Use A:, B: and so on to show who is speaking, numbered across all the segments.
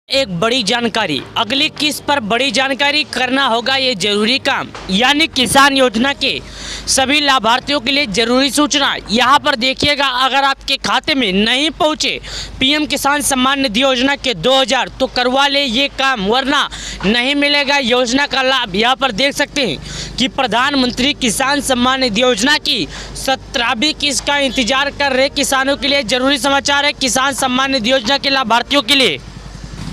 A: एक बड़ी जानकारी, अगली किस्त पर बड़ी जानकारी करना होगा ये जरूरी काम, यानी किसान योजना के सभी लाभार्थियों के लिए जरूरी सूचना। यहाँ पर देखिएगा, अगर आपके खाते में नहीं पहुँचे पीएम किसान सम्मान निधि योजना के 2000 तो करवा ले ये काम, वरना नहीं मिलेगा योजना का लाभ। यहाँ पर देख सकते हैं कि प्रधानमंत्री किसान सम्मान निधि योजना की 17वीं किस्त का इंतजार कर रहे किसानों के लिए जरूरी समाचार है। किसान सम्मान निधि योजना के लाभार्थियों के लिए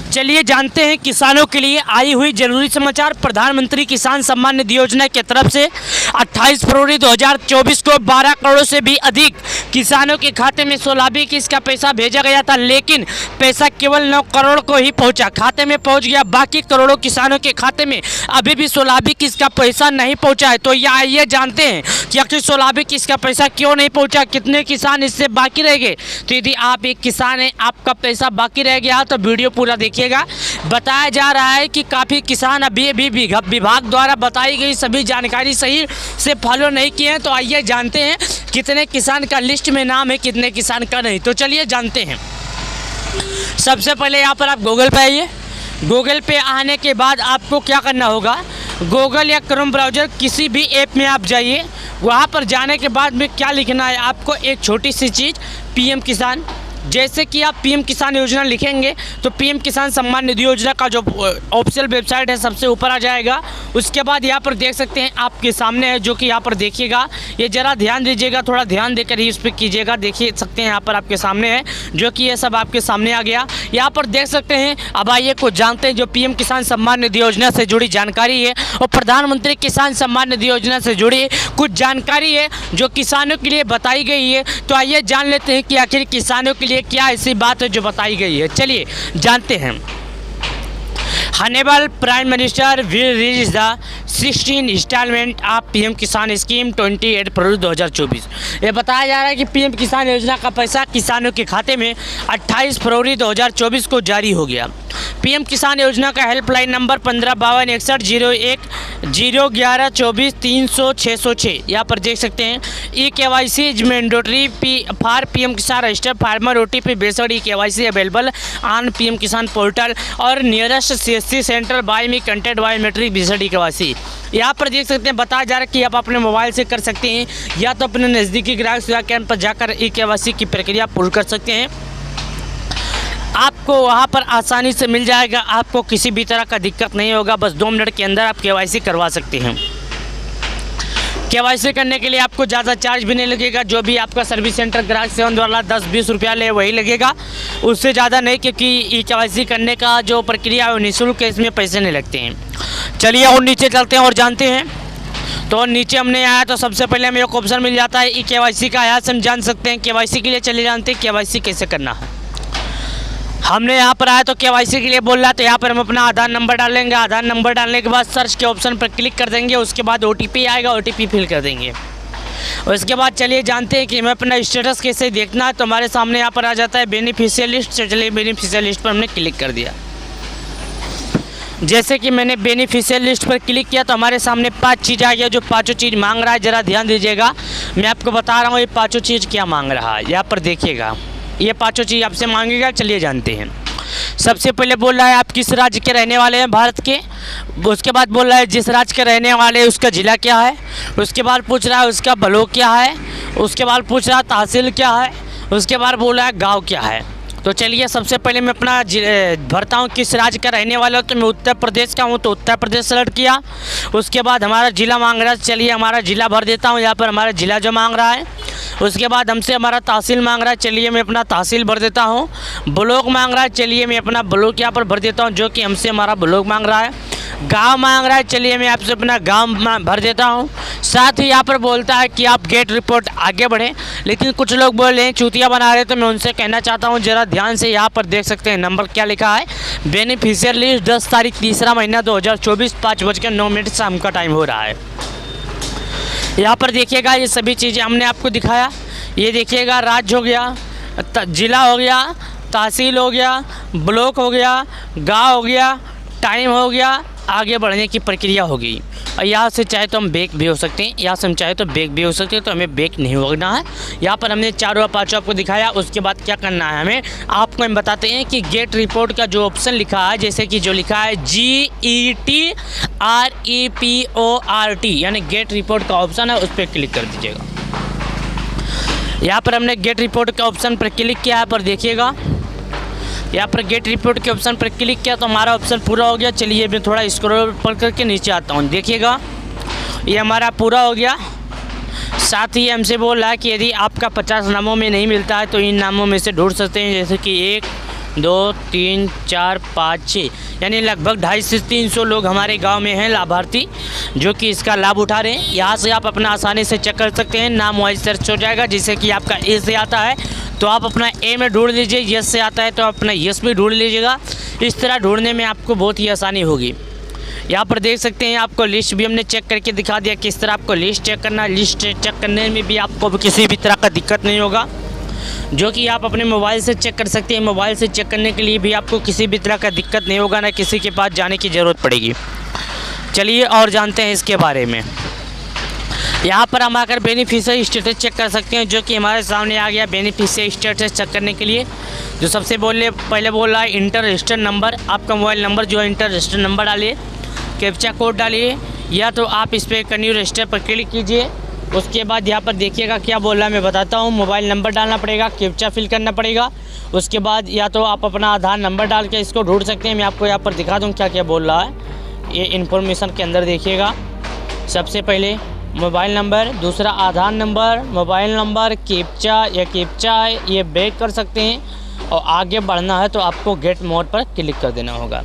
A: चलिए जानते हैं किसानों के लिए आई हुई जरूरी समाचार। प्रधानमंत्री किसान सम्मान निधि योजना की तरफ से 28 फरवरी 2024 को 12 करोड़ से भी अधिक किसानों के खाते में 16वीं किस्त का पैसा भेजा गया था, लेकिन पैसा केवल 9 करोड़ को ही पहुंचा, खाते में पहुंच गया। बाकी करोड़ों किसानों के खाते में अभी भी 16वीं किस्त का पैसा नहीं पहुँचा है। तो ये जानते हैं कि आखिर 16वीं किस्त का पैसा क्यों नहीं पहुँचा, कितने किसान इससे बाकी रह गए। तो यदि आप एक किसान हैं, आपका पैसा बाकी रह गया तो वीडियो पूरा देखिए। बताया जा रहा है कि काफ़ी किसान अभी भी विभाग द्वारा बताई गई सभी जानकारी सही से फॉलो नहीं किए हैं। तो आइए जानते हैं कितने किसान का लिस्ट में नाम है, कितने किसान का नहीं। तो चलिए जानते हैं। सबसे पहले यहाँ पर आप गूगल पे आइए। गूगल पे आने के बाद आपको क्या करना होगा, गूगल या क्रोम ब्राउज़र किसी भी ऐप में आप जाइए। वहाँ पर जाने के बाद में क्या लिखना है आपको, एक छोटी सी चीज़ पीएम किसान। जैसे कि आप पीएम किसान योजना लिखेंगे तो पीएम किसान सम्मान निधि योजना का जो ऑफिशियल वेबसाइट है सबसे ऊपर आ जाएगा। उसके बाद यहाँ पर देख सकते हैं आपके सामने है, जो कि यहाँ पर देखिएगा, ये ज़रा ध्यान दीजिएगा, थोड़ा ध्यान देकर ही इस पर कीजिएगा। देखिए सकते हैं यहाँ पर आपके सामने है, जो कि ये सब आपके सामने आ गया। यहाँ पर देख सकते हैं। अब आइए कुछ जानते हैं जो पीएम किसान सम्मान निधि योजना से जुड़ी जानकारी है और प्रधानमंत्री किसान सम्मान निधि योजना से जुड़ी कुछ जानकारी है जो किसानों के लिए बताई गई है। तो आइए जान लेते हैं कि आखिर किसानों के लिए क्या ऐसी बात है जो बताई गई है। चलिए जानते हैं। Honourable prime minister will release the 16 instalment of PM Kisan scheme 28 February 2024। ये बताया जा रहा है कि पीएम किसान योजना का पैसा किसानों के खाते में 28 फरवरी 2024 को जारी हो गया। पीएम किसान योजना का हेल्पलाइन नंबर 15526101 011243606। यहाँ पर देख सकते हैं KYC is mandatory for PM Kisan register farmer OTP based KYC available on PM Kisan portal और nearest CSC centre by me content biometric based KYC। यहाँ पर देख सकते हैं बताया जा रहा है कि आप अपने मोबाइल से कर सकते हैं या तो अपने नज़दीकी ग्राहक सेवा केंद्र पर जाकर KYC की प्रक्रिया पूर्ण कर सकते हैं। आपको वहाँ पर आसानी से मिल जाएगा, आपको किसी भी तरह का दिक्कत नहीं होगा। बस 2 मिनट के अंदर आप KYC करवा सकते हैं। KYC करने के लिए आपको ज़्यादा चार्ज भी नहीं लगेगा। जो भी आपका सर्विस सेंटर ग्राहक सेवा द्वारा 10-20 रुपया ले वही लगेगा, उससे ज़्यादा नहीं, क्योंकि KYC करने का जो प्रक्रिया है निःशुल्क है, इसमें पैसे नहीं लगते हैं। चलिए और नीचे चलते हैं और जानते हैं। तो नीचे हमने आया तो सबसे पहले हमें एक ऑप्शन मिल जाता है KYC का। यहाँ से हम जान सकते हैं KYC के लिए। चलिए जानते हैं KYC कैसे करना है। हमने यहाँ पर आया तो KYC के लिए बोल रहा है, तो यहाँ पर हम अपना आधार नंबर डालेंगे। आधार नंबर डालने के बाद सर्च के ऑप्शन पर क्लिक कर देंगे। उसके बाद OTP आएगा, OTP फिल कर देंगे। और इसके बाद चलिए जानते हैं कि हमें अपना स्टेटस कैसे देखना है। तो हमारे सामने यहाँ पर आ जाता है बेनिफिशियल लिस्ट। चलिए बेनिफिशियल लिस्ट पर हमने क्लिक कर दिया। जैसे कि मैंने बेनिफिशियल लिस्ट पर क्लिक किया तो हमारे सामने 5 चीज़ आ गया, जो 5 चीज़ मांग रहा है। ज़रा ध्यान दीजिएगा, मैं आपको बता रहा हूँ ये 5 चीज़ क्या मांग रहा है। यहाँ पर देखिएगा, ये 5 चीज़ आपसे मांगेगा। चलिए जानते हैं। सबसे पहले बोल रहा है आप किस राज्य के रहने वाले हैं भारत के। उसके बाद बोल रहा है जिस राज्य के रहने वाले हैं उसका ज़िला क्या है। उसके बाद पूछ रहा है उसका ब्लॉक क्या है। उसके बाद पूछ रहा है तहसील क्या है। उसके बाद बोल रहा है गाँव क्या है। तो चलिए सबसे पहले मैं अपना भरता हूँ किस राज्य का रहने वाला हूँ। तो मैं उत्तर प्रदेश का हूँ, तो उत्तर प्रदेश सेलेक्ट किया। उसके बाद हमारा ज़िला मांग रहा है, चलिए हमारा ज़िला भर देता हूँ। यहाँ पर हमारा ज़िला जो मांग रहा है। उसके बाद हमसे हमारा तहसील मांग रहा है, चलिए मैं अपना तहसील भर देता हूँ। ब्लॉक मांग रहा है, चलिए मैं अपना ब्लॉक यहाँ पर भर देता हूँ, जो कि हमसे हमारा ब्लॉक मांग रहा है। गांव मांग रहा है, चलिए मैं आपसे अपना गांव भर देता हूं। साथ ही यहाँ पर बोलता है कि आप गेट रिपोर्ट आगे बढ़ें, लेकिन कुछ लोग बोल रहे हैं चूतिया बना रहे हैं। तो मैं उनसे कहना चाहता हूं ज़रा ध्यान से। यहाँ पर देख सकते हैं नंबर क्या लिखा है, बेनिफिशियल लिस्ट 10 तारीख 3रा महीना 2024 5:09 शाम का टाइम हो रहा है। यहाँ पर देखिएगा ये सभी चीज़ें हमने आपको दिखाया। ये देखिएगा राज्य हो गया, जिला हो गया, तहसील हो गया, ब्लॉक हो गया, गाँव हो गया, टाइम हो गया, आगे बढ़ने की प्रक्रिया होगी। और यहाँ से चाहे तो हम बैक भी हो सकते हैं, यहाँ से हम चाहे तो बैक भी हो सकते हैं, तो हमें बैक नहीं होना है। यहाँ पर हमने चारों और पाँचों आपको दिखाया। उसके बाद क्या करना है हमें, आपको हम बताते हैं कि गेट रिपोर्ट का जो ऑप्शन लिखा है, जैसे कि जो लिखा है GET REPORT यानी गेट रिपोर्ट का ऑप्शन है, उस पर क्लिक कर दीजिएगा। यहाँ पर हमने गेट रिपोर्ट के ऑप्शन पर क्लिक किया है, पर देखिएगा यहाँ पर गेट रिपोर्ट के ऑप्शन पर क्लिक किया तो हमारा ऑप्शन पूरा हो गया। चलिए मैं थोड़ा स्क्रॉल पर करके नीचे आता हूँ। देखिएगा ये हमारा पूरा हो गया। साथ ही हमसे बोल रहा है कि यदि आपका 50 नामों में नहीं मिलता है तो इन नामों में से ढूंढ सकते हैं, जैसे कि 1 2 3 4 5 6 यानी लगभग 250 से 300 लोग हमारे गांव में हैं लाभार्थी जो कि इसका लाभ उठा रहे हैं। यहाँ से आप अपना आसानी से चेक कर सकते हैं। नाम वाइज सर्च हो जाएगा, जैसे कि आपका ए से आता है तो आप अपना ए में ढूंढ लीजिए, यस से आता है तो अपना यस भी ढूंढ लीजिएगा। इस तरह ढूंढने में आपको बहुत ही आसानी होगी। यहाँ पर देख सकते हैं आपको लिस्ट भी हमने चेक करके दिखा दिया, किस तरह आपको लिस्ट चेक करना है। लिस्ट चेक करने में भी आपको किसी भी तरह का दिक्कत नहीं होगा, जो कि आप अपने मोबाइल से चेक कर सकते हैं। मोबाइल से चेक करने के लिए भी आपको किसी भी तरह का दिक्कत नहीं होगा, ना किसी के पास जाने की ज़रूरत पड़ेगी। चलिए और जानते हैं इसके बारे में। यहाँ पर हम आकर बेनिफिशियरी स्टेटस चेक कर सकते हैं, जो कि हमारे सामने आ गया। बेनिफिशियरी स्टेटस चेक करने के लिए जो सबसे पहले बोल रहा है इंटर रजिस्टर्ड नंबर, आपका मोबाइल नंबर जो है इंटर रजिस्टर्ड नंबर डालिए, कैप्चा कोड डालिए, या तो आप इस पर कन्यू रजिस्टर पर क्लिक कीजिए। उसके बाद यहाँ पर देखिएगा क्या बोल रहा है, मैं बताता हूँ। मोबाइल नंबर डालना पड़ेगा, कैप्चा फिल करना पड़ेगा। उसके बाद या तो आप अपना आधार नंबर डाल के इसको ढूंढ सकते हैं। मैं आपको यहाँ पर दिखा दूँ क्या क्या बोल रहा है। ये इन्फॉर्मेशन के अंदर देखिएगा, सबसे पहले मोबाइल नंबर, दूसरा आधार नंबर, मोबाइल नंबर, कैप्चा या कैप्चा है ये बैक कर सकते हैं। और आगे बढ़ना है तो आपको गेट मोड पर क्लिक कर देना होगा,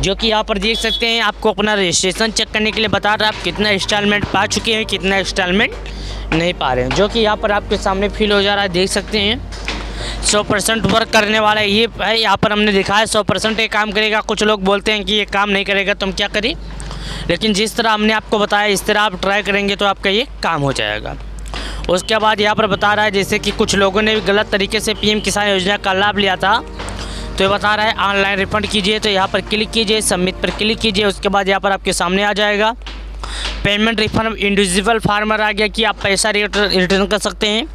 A: जो कि यहाँ पर देख सकते हैं। आपको अपना रजिस्ट्रेशन चेक करने के लिए बता रहा है आप कितना इंस्टॉलमेंट पा चुके हैं, कितना इंस्टॉलमेंट नहीं पा रहे हैं, जो कि यहाँ पर आपके सामने फिल हो जा रहा है। देख सकते हैं 100% वर्क करने वाला ये है। यहाँ पर हमने दिखा है 100% ये काम करेगा। कुछ लोग बोलते हैं कि ये काम नहीं करेगा तो हम क्या करें, लेकिन जिस तरह हमने आपको बताया इस तरह आप ट्राई करेंगे तो आपका ये काम हो जाएगा। उसके बाद यहाँ पर बता रहा है जैसे कि कुछ लोगों ने भी गलत तरीके से PM किसान योजना का लाभ लिया था, तो ये बता रहा है ऑनलाइन रिफंड कीजिए। तो यहाँ पर क्लिक कीजिए, सबमिट पर क्लिक कीजिए। उसके बाद यहाँ पर आपके सामने आ जाएगा पेमेंट रिफंड इंडिविजुअल फार्मर आ गया कि आप पैसा रिटर्न कर सकते हैं।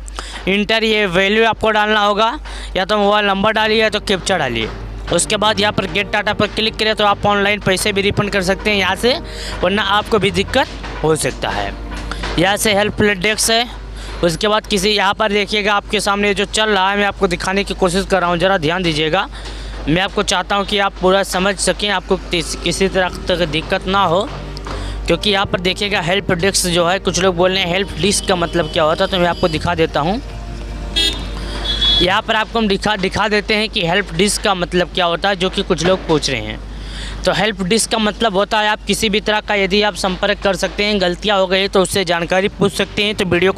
A: इंटर ये वैल्यू आपको डालना होगा, या तो मोबाइल नंबर डालिए या तो कैप्चा डालिए। उसके बाद यहाँ पर गेट डाटा पर क्लिक करें तो आप ऑनलाइन पैसे भी रिफंड कर सकते हैं यहाँ से, वरना आपको भी दिक्कत हो सकता है। यहाँ से हेल्प डेस्क है। उसके बाद किसी यहाँ पर देखिएगा आपके सामने जो चल रहा है, मैं आपको दिखाने की कोशिश कर रहा हूँ, ज़रा ध्यान दीजिएगा। मैं आपको चाहता हूँ कि आप पूरा समझ सकें, आपको किसी तरह तक दिक्कत ना हो, क्योंकि यहाँ पर देखिएगा हेल्प डेस्क जो है, कुछ लोग बोल रहे हैं हेल्प डेस्क का मतलब क्या होता है, तो मैं आपको दिखा देता हूँ। यहाँ पर आपको हम दिखा देते हैं कि हेल्प डेस्क का मतलब क्या होता है, जो कि कुछ लोग पूछ रहे हैं। तो हेल्प डेस्क का मतलब होता है आप किसी भी तरह का यदि आप संपर्क कर सकते हैं, गलतियाँ हो गई तो उससे जानकारी पूछ सकते हैं। तो वीडियो